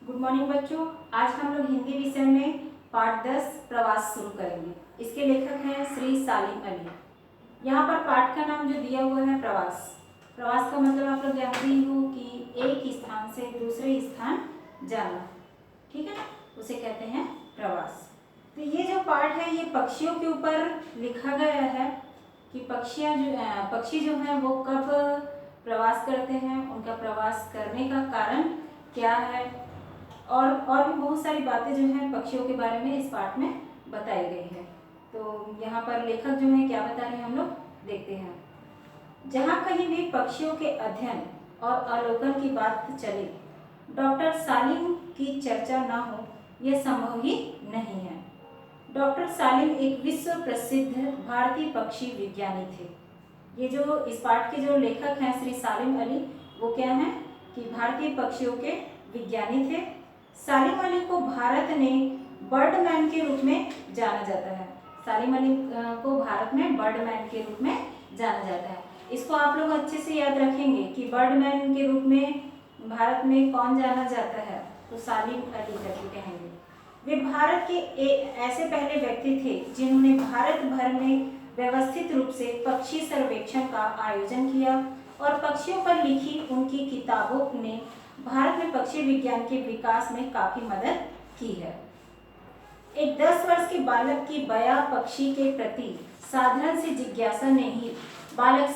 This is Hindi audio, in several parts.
गुड मॉर्निंग बच्चों। आज हम लोग हिंदी विषय में पाठ 10 प्रवास शुरू करेंगे। इसके लेखक हैं श्री सालिम अली। यहाँ पर पाठ का नाम जो दिया हुआ है प्रवास। प्रवास का मतलब आप लोग जानते ही हो कि एक स्थान से दूसरे स्थान जाना, ठीक है ना, उसे कहते हैं प्रवास। तो ये जो पाठ है ये पक्षियों के ऊपर लिखा गया है कि पक्षी जो हैं वो कब प्रवास करते हैं, उनका प्रवास करने का कारण क्या है, और भी बहुत सारी बातें जो हैं पक्षियों के बारे में इस पाठ में बताई गई है। तो यहाँ पर लेखक जो है क्या बता रहे हैं हम लोग देखते हैं। जहाँ कहीं भी पक्षियों के अध्ययन और अवलोकन की बात चले, डॉक्टर सालिम की चर्चा ना हो यह संभव ही नहीं है। डॉक्टर सालिम एक विश्व प्रसिद्ध भारतीय पक्षी विज्ञानी थे। ये जो इस पाठ के जो लेखक हैं श्री सालिम अली, वो क्या हैं कि भारतीय पक्षियों के विज्ञानी थे। सालिम अली को भारत ने बर्डमैन के रूप में जाना जाता है। सालिम अली को भारत में बर्डमैन के रूप में जाना जाता है। इसको आप लोग अच्छे से याद रखेंगे कि बर्डमैन के रूप में भारत में कौन जाना जाता है, तो सालिम अली करके कहेंगे। वे भारत के ऐसे पहले व्यक्ति थे जिन्होंने भारत भर में व्यवस्थित रूप से पक्षी सर्वेक्षण का आयोजन किया और पक्षियों पर लिखी उनकी किताबों ने भारत में पक्षी विज्ञान के विकास में काफी मदद की है। एक 10 वर्ष के बालक की बया पक्षी के प्रति साधारण सी जिज्ञासा ने ही बालक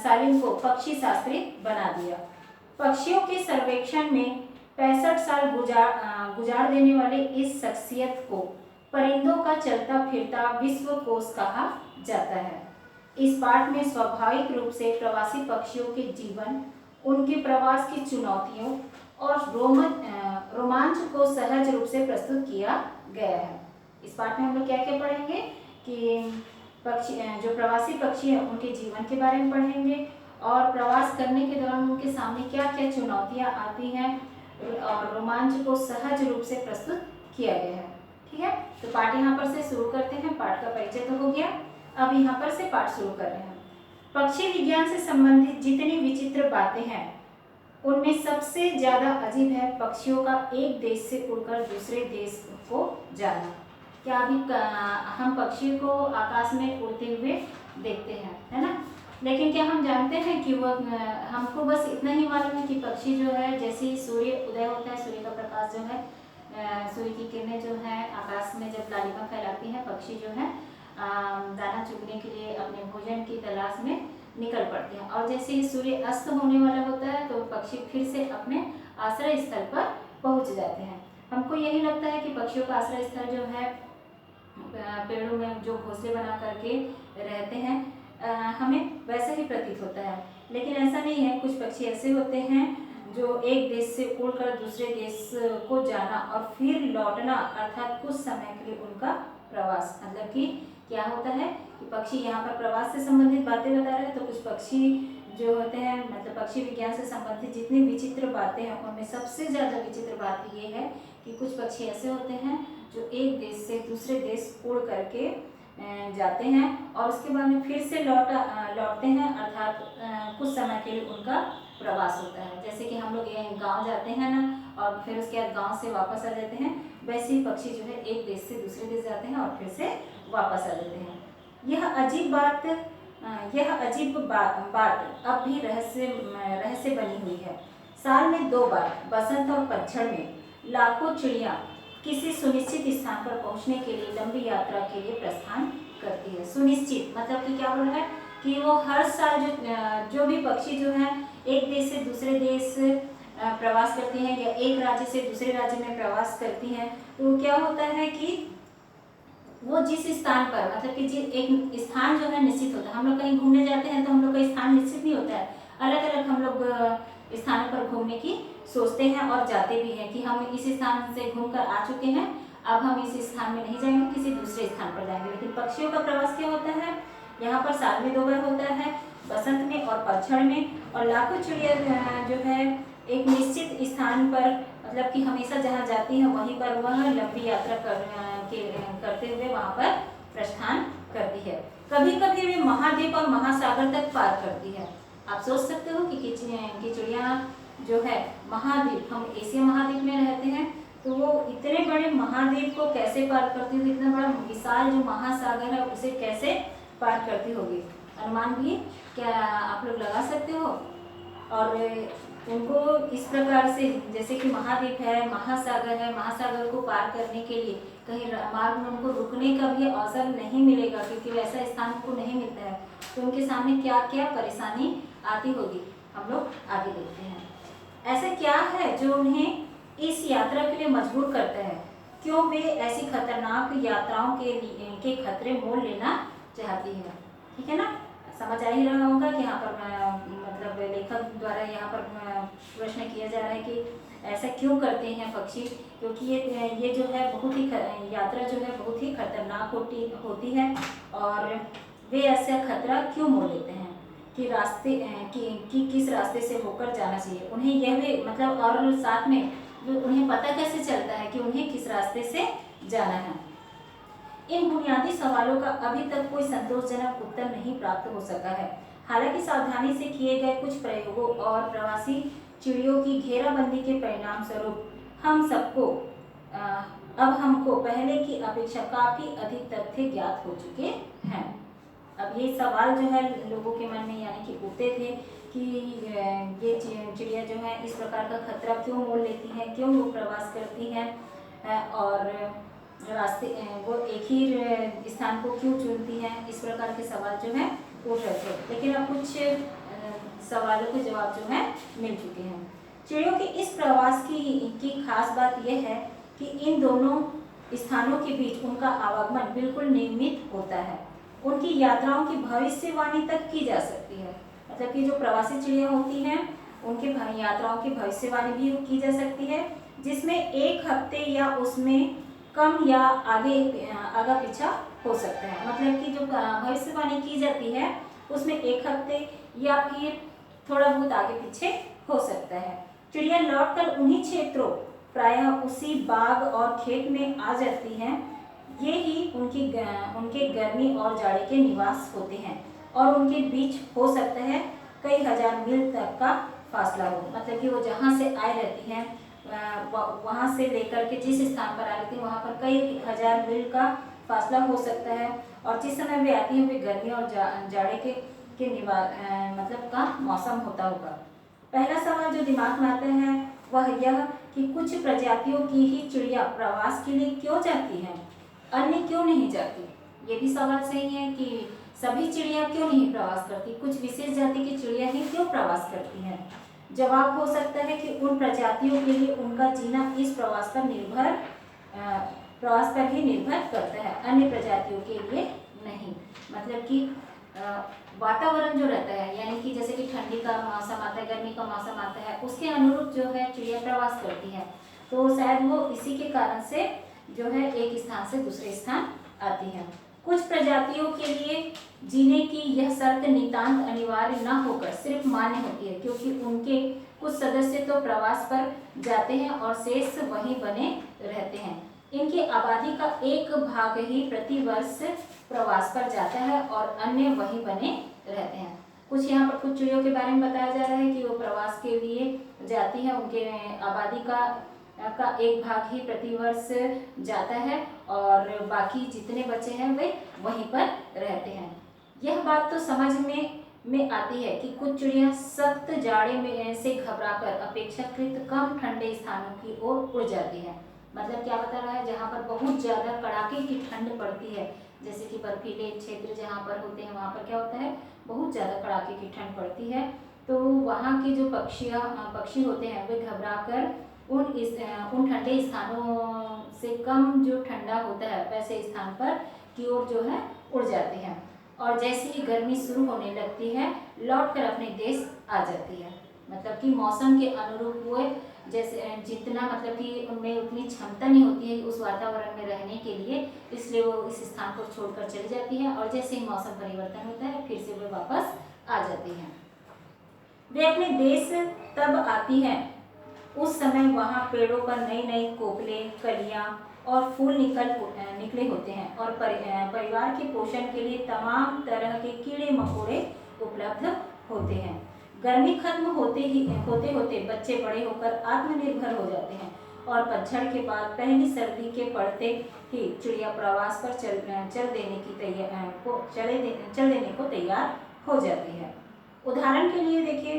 सालिम को पक्षी शास्त्री बना दिया। पक्षियों के सर्वेक्षण में 65 साल गुजार देने वाले इस शख्सियत को परिंदों का चलता फिरता विश्वकोश कहा जाता है। इस पाठ में स्वाभाविक रूप से प्रवासी पक्षियों के जीवन, उनके प्रवास की चुनौतियों और रोमांच को सहज रूप से प्रस्तुत किया गया है। इस पाठ में हम लोग क्या क्या पढ़ेंगे कि पक्षी जो प्रवासी पक्षी हैं उनके जीवन के बारे में पढ़ेंगे और प्रवास करने के दौरान उनके सामने क्या क्या चुनौतियां आती हैं और रोमांच को सहज रूप से प्रस्तुत किया गया है। ठीक है, तो पाठ यहाँ पर से शुरू करते हैं। पाठ का परिचय तो हो गया, अब यहाँ पर से पाठ शुरू कर रहे हैं। पक्षी विज्ञान से संबंधित जितनी विचित्र बातें हैं उनमें सबसे ज्यादा अजीब है पक्षियों का एक देश से उड़कर दूसरे देश को जाना। क्या अभी हम पक्षी को आकाश में उड़ते हुए देखते हैं, है ना, लेकिन क्या हम जानते हैं कि वह हमको बस इतना ही मालूम है कि पक्षी जो है जैसे ही सूर्य उदय होता है, सूर्य का प्रकाश जो है, सूर्य की किरणें जो है आकाश में जब लालिमा फैलाती हैं, पक्षी जो है दाना चुगने के लिए अपने भोजन की तलाश में निकल पड़ते हैं और जैसे ही सूर्य अस्त होने वाला होता है तो पक्षी फिर से अपने आश्रय स्थल पर पहुंच जाते हैं। हमको यही लगता है कि पक्षियों का आश्रय स्थल जो है पेड़ों में जो घोंसले बना करके रहते हैं, हमें वैसा ही प्रतीत होता है, लेकिन ऐसा नहीं है। कुछ पक्षी ऐसे होते हैं जो एक देश से उड़कर दूसरे देश को जाना और फिर लौटना, अर्थात कुछ समय के लिए उनका प्रवास, मतलब कि क्या होता है कि पक्षी यहाँ पर प्रवास से संबंधित बातें बता रहे हैं, तो कुछ पक्षी जो होते हैं, मतलब पक्षी विज्ञान से संबंधित जितनी विचित्र बातें हैं उनमें सबसे ज़्यादा विचित्र बात ये है कि कुछ पक्षी ऐसे होते हैं जो एक देश से दूसरे देश उड़ करके जाते हैं और उसके बाद में फिर से लौटते हैं, अर्थात कुछ समय के लिए उनका प्रवास होता है। जैसे कि हम लोग गांव जाते हैं ना और फिर उसके बाद गांव से वापस आ जाते हैं, वैसे ही पक्षी जो है एक देश से दूसरे देश जाते हैं और फिर से वापस आ जाते हैं। यह अजीब बात अब भी रहस्य बनी हुई है। साल में 2 बार, बसंत और पतझड़ में, लाखों चिड़िया किसी सुनिश्चित स्थान पर पहुंचने के लिए लंबी यात्रा के लिए प्रस्थान करती है। सुनिश्चित मतलब कि क्या बोल रहा है कि वो हर साल जो भी पक्षी जो है एक देश से दूसरे देश प्रवास करती हैं या एक राज्य से दूसरे राज्य में प्रवास करती हैं, तो क्या होता है कि वो जिस स्थान पर, मतलब कि एक स्थान जो है निश्चित होता है। हम लोग कहीं घूमने जाते हैं तो हम लोग का स्थान निश्चित नहीं होता है, अलग अलग हम लोग स्थानों पर घूमने की सोचते हैं और जाते भी हैं कि हम इस स्थान से घूमकर आ चुके हैं, अब हम इस स्थान में नहीं जाएंगे, किसी दूसरे स्थान पर जाएंगे। लेकिन पक्षियों का प्रवास क्या होता है, यहाँ पर साल में 2 बार होता है, बसंत में और पतझड़ में, और लाखों चिड़िया जो है एक निश्चित स्थान पर, मतलब कि हमेशा जहाँ जाती हैं वहीं पर वह लंबी यात्रा करते हुए वहाँ पर प्रस्थान करती है। कभी कभी वे महाद्वीप और महासागर तक पार करती है। आप सोच सकते हो कि चिड़िया जो है महाद्वीप, हम एशिया महाद्वीप में रहते हैं, तो वो इतने बड़े महाद्वीप को कैसे पार करती होगी, इतना बड़ा विशाल जो महासागर है उसे कैसे पार करती होगी। अनुमान भी क्या आप लोग लगा सकते हो। और उनको इस प्रकार से, जैसे कि महाद्वीप है, महासागर है, महासागर को पार करने के लिए कहीं मार्ग में उनको रुकने का भी अवसर नहीं मिलेगा, क्योंकि वैसा स्थान उनको नहीं मिलता है। तो उनके सामने क्या क्या परेशानी आती होगी, हम लोग आगे देखते हैं। ऐसा क्या है जो उन्हें इस यात्रा के लिए मजबूर करता है, क्यों वे ऐसी खतरनाक यात्राओं के खतरे मोल लेना चाहती है। ठीक है ना, समझ आ ही रहा होगा कि यहाँ पर मतलब लेखक द्वारा यहाँ पर प्रश्न किया जा रहा है कि ऐसा क्यों करते हैं पक्षी, क्योंकि ये जो है बहुत ही यात्रा जो है बहुत ही खतरनाक होती है, और वे ऐसा खतरा क्यों मोल लेते हैं कि रास्ते कि किस रास्ते से होकर जाना चाहिए उन्हें, यह भी मतलब, और साथ में उन्हें पता कैसे चलता है कि उन्हें किस रास्ते से जाना है। इन बुनियादी सवालों का अभी तक कोई संतोषजनक उत्तर नहीं प्राप्त हो सका है। हालांकि सावधानी से किए गए कुछ प्रयोगों और प्रवासी चिड़ियों की घेराबंदी के परिणाम स्वरूप अब हमको पहले की अपेक्षा काफी अधिक तथ्य ज्ञात हो चुके हैं। अब ये सवाल जो है लोगों के मन में यानी कि उठते थे कि ये चिड़िया जो है इस प्रकार का खतरा क्यों मोल लेती हैं, क्यों वो प्रवास करती हैं, और रास्ते वो एक ही स्थान को क्यों चुनती हैं, इस प्रकार के सवाल जो है उठ रहे थे। लेकिन अब कुछ सवालों के जवाब जो है मिल चुके हैं। चिड़ियों के इस प्रवास की खास बात यह है कि इन दोनों स्थानों के बीच उनका आवागमन बिल्कुल नियमित होता है। उनकी यात्राओं की भविष्यवाणी तक की जा सकती है, मतलब कि जो प्रवासी चिड़िया होती हैं उनके यात्राओं की भविष्यवाणी भी की जा सकती है, जिसमें एक हफ्ते या उसमें कम या आगा पीछा हो सकता है। मतलब कि जो भविष्यवाणी की जाती है उसमें एक हफ्ते या फिर थोड़ा बहुत आगे पीछे हो सकता है। चिड़िया लौटकर उन्हीं क्षेत्रों, प्रायः उसी बाग और खेत में आ जाती हैं। ये ही उनके गर्मी और जाड़े के निवास होते हैं, और उनके बीच हो सकता है कई हजार मील तक का फासला हो। मतलब कि वो जहाँ से आए रहती हैं वहाँ से लेकर के जिस स्थान पर आ रही थी वहाँ पर कई हजार मील का फासला हो सकता है, और जिस समय वे आती हैं वे गर्मी और जाड़े के मतलब का मौसम होता होगा। पहला सवाल जो दिमाग में आता है वह यह कि कुछ प्रजातियों की ही चिड़िया प्रवास के लिए क्यों जाती हैं, अन्य क्यों नहीं जाती। ये भी सवाल सही है कि सभी चिड़िया क्यों नहीं प्रवास करती, कुछ विशेष जाति की चिड़िया ही क्यों प्रवास करती हैं। जवाब हो सकता है कि उन प्रजातियों के लिए उनका जीना इस प्रवास पर ही निर्भर करता है, अन्य प्रजातियों के लिए नहीं। मतलब कि वातावरण जो रहता है, यानी कि जैसे कि ठंडी का मौसम आता है, गर्मी का मौसम आता है, उसके अनुरूप जो है चिड़िया प्रवास करती है। तो शायद वो इसी के कारण से जो है एक स्थान से दूसरे स्थान आती है। कुछ प्रजातियों के लिए जीने की यह शर्त नितांत अनिवार्य न होकर सिर्फ मान्य होती है, क्योंकि उनके कुछ सदस्य तो प्रवास पर जाते हैं और शेष वहीं बने रहते हैं। इनकी आबादी का एक भाग ही प्रतिवर्ष प्रवास पर जाता है और अन्य वहीं बने रहते हैं। कुछ यहाँ पर कुछ चिड़ियों के बारे में बताया जा रहा है कि वो प्रवास के लिए जाती हैं, उनके आबादी का एक भाग ही प्रतिवर्ष जाता है और बाकी जितने बचे हैं वे वहीं पर रहते हैं। यह बात तो समझ में आती है कि कुछ चिड़िया सख्त जाड़े में से घबराकर अपेक्षाकृत कम ठंडे स्थानों की ओर उड़ जाती है। मतलब क्या बता रहा है, जहाँ पर बहुत ज़्यादा कड़ाके की ठंड पड़ती है, जैसे कि बर्फीले क्षेत्र जहाँ पर होते हैं वहाँ पर क्या होता है, बहुत ज़्यादा कड़ाके की ठंड पड़ती है। तो वहाँ के जो पक्षी होते हैं वे घबराकर उन ठंडे स्थानों से कम जो ठंडा होता है वैसे स्थान पर की ओर जो है उड़ जाते हैं, और जैसे ही गर्मी शुरू होने लगती है लौटकर अपने देश आ जाती है। मतलब कि मौसम के अनुरूप वो जैसे जितना मतलब कि उनमें उतनी क्षमता नहीं होती है उस वातावरण में रहने के लिए, इसलिए वो इस स्थान को छोड़कर चली जाती है, और जैसे ही मौसम परिवर्तन होता है फिर से वे वापस आ जाती हैं। वे अपने देश तब आती हैं उस समय वहाँ पेड़ों पर नई नई कोपलें, कलियाँ और फूल निकले होते हैं, और परिवार के पोषण के लिए तमाम तरह के कीड़े मकोड़े उपलब्ध होते हैं। गर्मी खत्म होते होते बच्चे बड़े होकर आत्मनिर्भर हो जाते हैं और पतझड़ के बाद पहली सर्दी के पड़ते ही चिड़िया प्रवास पर चल देने को तैयार हो जाती है। उदाहरण के लिए देखिए,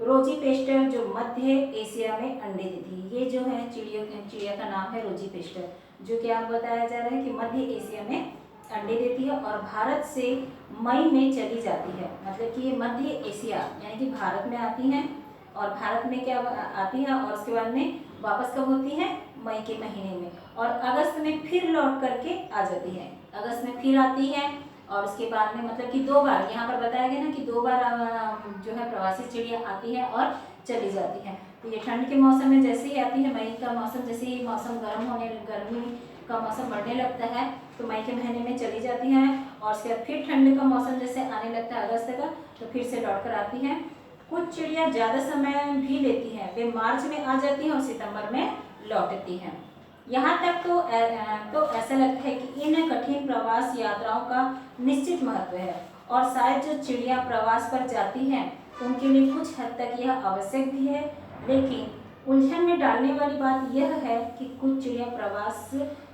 रोजी पेस्टर जो मध्य एशिया में अंडे देती है। ये जो है चिड़िया का नाम है रोजी पेस्टर, जो कि आप बताया जा रहा है कि मध्य एशिया में अंडे देती है और भारत से मई में चली जाती है। मतलब कि ये मध्य एशिया यानी कि भारत में आती हैं और भारत में क्या आती है और उसके बाद में वापस कब होती है, मई के महीने में, और अगस्त में फिर लौट करके आ जाती है। अगस्त में फिर आती है और उसके बाद में मतलब कि 2 बार, यहाँ पर बताया गया ना कि 2 बार जो है प्रवासी चिड़िया आती है और चली जाती है। तो ये ठंड के मौसम में जैसे ही आती है, मई का मौसम जैसे ही मौसम गर्मी का मौसम बढ़ने लगता है तो मई के महीने में चली जाती हैं और उसके बाद फिर ठंड का मौसम जैसे आने लगता है अगस्त का, तो फिर से लौट कर आती हैं। कुछ चिड़िया ज़्यादा समय भी लेती हैं, वे मार्च में आ जाती हैं और सितंबर में लौटती हैं। यहाँ तक तो ऐसा लगता है कि इन कठिन प्रवास यात्राओं का निश्चित महत्व है और शायद जो चिड़िया प्रवास पर जाती हैं उनके लिए कुछ हद तक यह आवश्यक भी है। लेकिन उलझन में डालने वाली बात यह है कि कुछ चिड़िया प्रवास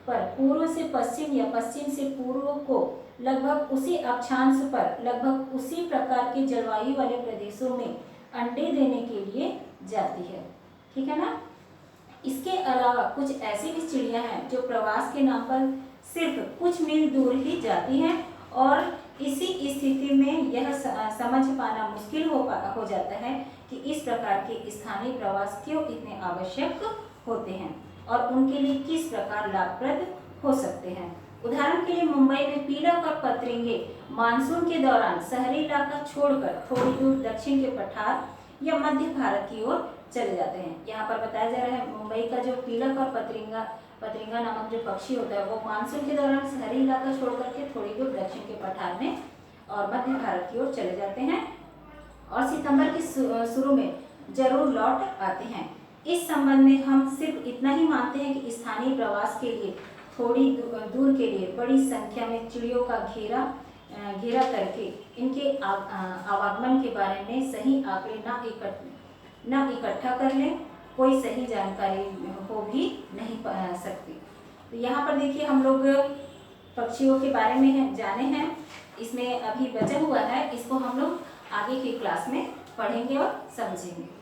पर पूर्व से पश्चिम या पश्चिम से पूर्व को लगभग उसी अक्षांश पर लगभग उसी प्रकार के जलवायु वाले प्रदेशों में अंडे देने के लिए जाती है। ठीक है ना। इसके अलावा कुछ ऐसी भी चिड़िया हैं जो प्रवास के नाम पर सिर्फ कुछ मील दूर ही जाती हैं और इसी स्थिति में यह समझ पाना मुश्किल हो जाता है कि इस प्रकार के स्थानीय प्रवास क्यों इतने आवश्यक होते हैं और उनके लिए किस प्रकार लाभप्रद हो सकते हैं। उदाहरण के लिए मुंबई में पीलक और पतरिंगे मानसून के दौरान शहरी इलाका छोड़कर थोड़ी दूर दक्षिण के पठार या मध्य भारत की ओर चले जाते हैं। यहाँ पर बताया जा रहा है मुंबई का जो पीलक और पतरिंगा नामक जो पक्षी होता है वो मानसून के दौरान शहरी इलाका छोड़ करके थोड़ी दूर दक्षिण के पठार में और मध्य भारत की ओर चले जाते हैं और सितंबर के शुरू में जरूर लौट आते हैं। इस संबंध में हम सिर्फ इतना ही मानते हैं कि स्थानीय प्रवास के लिए थोड़ी दूर के लिए बड़ी संख्या में चिड़ियों का घेरा करके इनके आवागमन के बारे में सही आंकड़े न इकट्ठा कर लें, कोई सही जानकारी हो भी नहीं सकती। तो यहाँ पर देखिए हम लोग पक्षियों के बारे में जाने हैं, इसमें अभी बचा हुआ है, इसको हम लोग आगे की क्लास में पढ़ेंगे और समझेंगे।